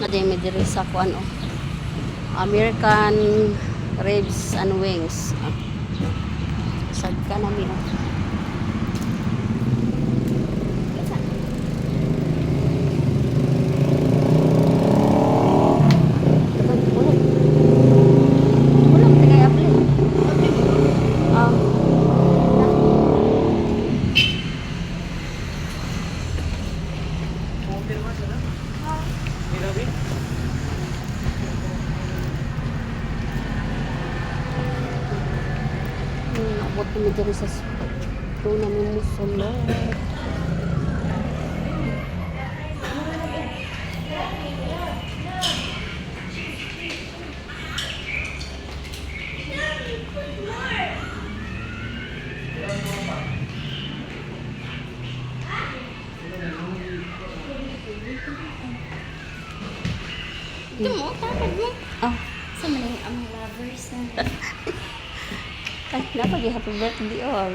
Demi diri sa kuan oh. American ribs and wings. Sagka nami oh. Ulog tingay apli. Abot kami diri sa ito namin musulot. Ito mo, tapad mo. Ah, Sa maling ang lovers na. ay, napag happy birthday all.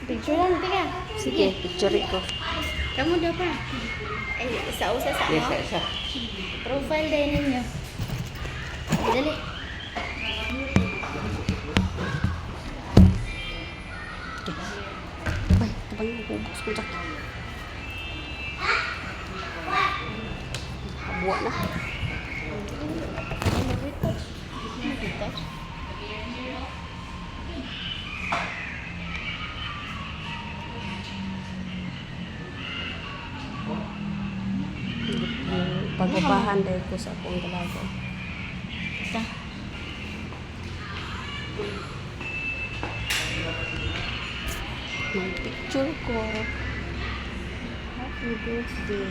Picture lang, tiga. Sige, picture ko. Kamu daw pa. Ay, isa-usa sa mo. Isa. Profile din ninyo. Dali. Ay, tabang yung kubos ko dyan. Kabuwa na. Retouch. Pagbabahan dahil ko sa akong dalaga. Ito. May picture ko. Happy birthday.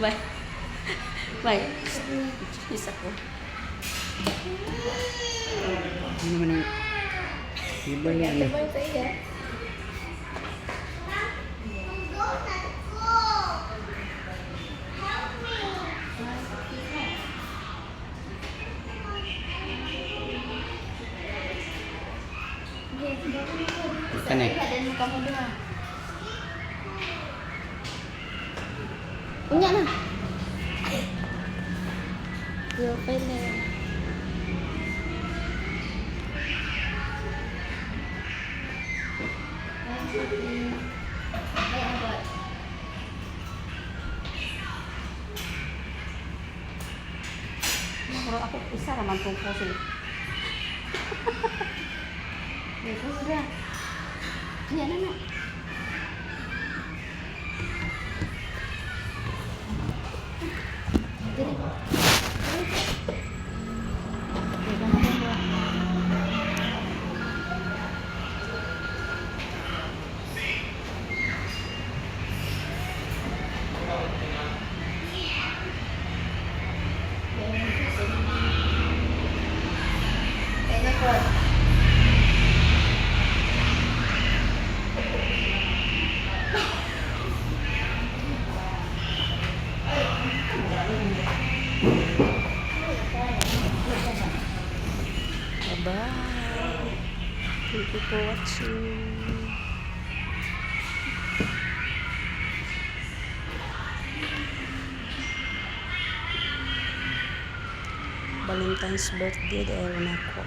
Bye. Bye. Isa ko. Ano naman yung iba yan eh. Ito sa iya. Ika na eh. Kadan mo kamu doon. Unya na. Profile na yun. Ay, abot. Pero ako isa naman itong puso. Dito sudah. Iya na. Jadi. Bye-bye. Thank you for watching. Valentine's birthday dahil na ako.